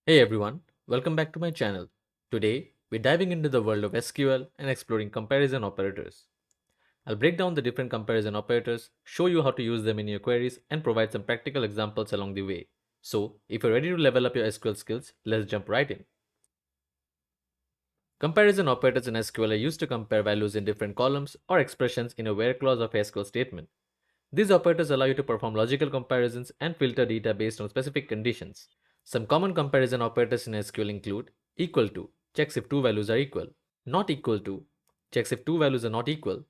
Hey everyone, welcome back to my channel. Today, we're diving into the world of SQL and exploring comparison operators. I'll break down the different comparison operators, show you how to use them in your queries, and provide some practical examples along the way. So, if you're ready to level up your SQL skills, let's jump right in. Comparison operators in SQL are used to compare values in different columns or expressions in a where clause of a SQL statement. These operators allow you to perform logical comparisons and filter data based on specific conditions. Some common comparison operators in SQL include equal to, checks if two values are equal, not equal to, checks if two values are not equal,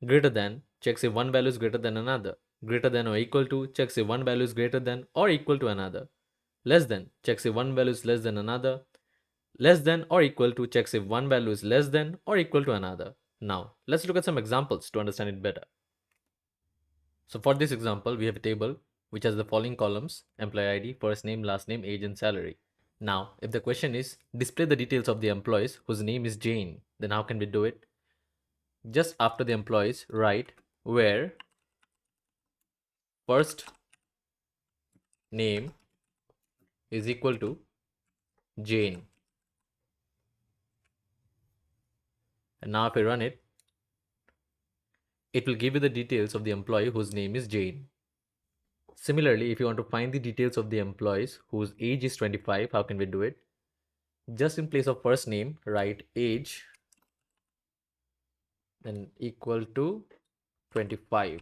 greater than, checks if one value is greater than another, greater than or equal to, checks if one value is greater than or equal to another, less than, checks if one value is less than another, less than or equal to, checks if one value is less than or equal to another. Now, let's look at some examples to understand it better. So for this example, we have a table which has the following columns: employee ID, first name, last name, age, and salary. Now, if the question is display the details of the employees whose name is Jane, then how can we do it? Just after the employees, write where first name is equal to Jane. And now if I run it, it will give you the details of the employee whose name is Jane. Similarly, if you want to find the details of the employees whose age is 25, how can we do it? Just in place of first name, write age then equal to 25.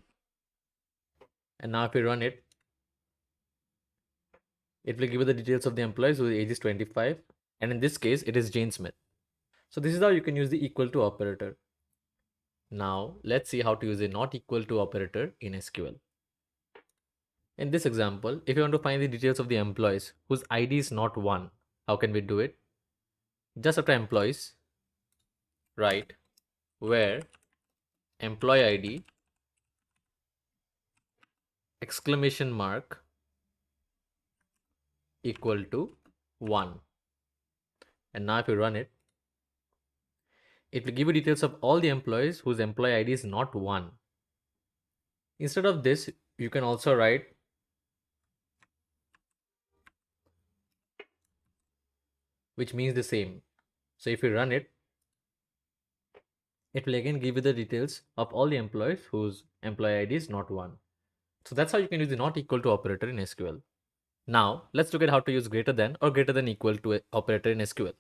And now if we run it, it will give you the details of the employees whose age is 25. And in this case, it is Jane Smith. So this is how you can use the equal to operator. Now let's see how to use a not equal to operator in SQL. In this example, if you want to find the details of the employees whose ID is not 1, how can we do it? Just after employees, write where employee ID exclamation mark equal to 1. And now if you run it, it will give you details of all the employees whose employee ID is not 1. Instead of this, you can also write which means the same. So if you run it, it will again give you the details of all the employees whose employee ID is not 1. So that's how you can use the not equal to operator in SQL. Now let's look at how to use greater than or greater than equal to operator in SQL.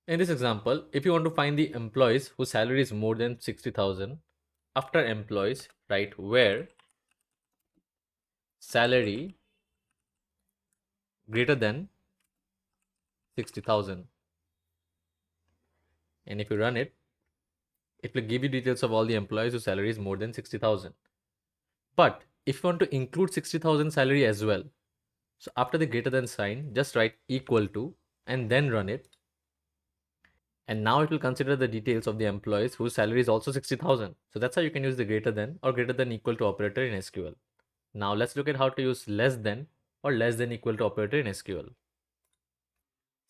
In this example, if you want to find the employees whose salary is more than 60,000, after employees, write where salary greater than 60,000. And if you run it, it will give you details of all the employees whose salary is more than 60,000. But if you want to include 60,000 salary as well, so after the greater than sign, just write equal to and then run it. And now it will consider the details of the employees whose salary is also 60,000. So that's how you can use the greater than or greater than equal to operator in SQL. Now let's look at how to use less than or less than equal to operator in SQL.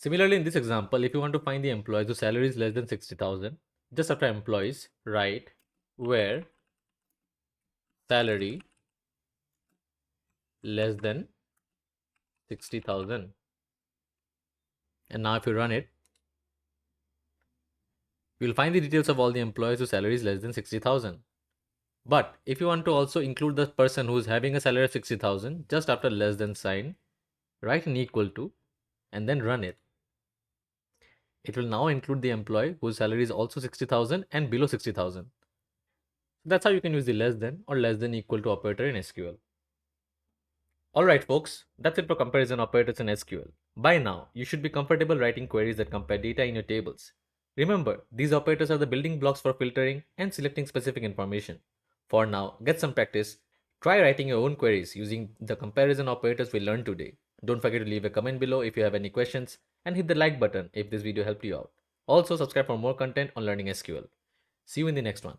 Similarly, in this example, if you want to find the employees whose salary is less than 60,000, just after employees, write where salary less than 60,000. And now if you run it, you'll find the details of all the employees whose salary is less than 60,000. But if you want to also include the person who is having a salary of 60,000, just after less than sign, write an equal to and then run it. It will now include the employee whose salary is also 60,000 and below 60,000. That's how you can use the less than or less than equal to operator in SQL. Alright folks, that's it for comparison operators in SQL. By now, you should be comfortable writing queries that compare data in your tables. Remember, these operators are the building blocks for filtering and selecting specific information. For now, get some practice. Try writing your own queries using the comparison operators we learned today. Don't forget to leave a comment below if you have any questions and hit the like button if this video helped you out. Also, subscribe for more content on learning SQL. See you in the next one.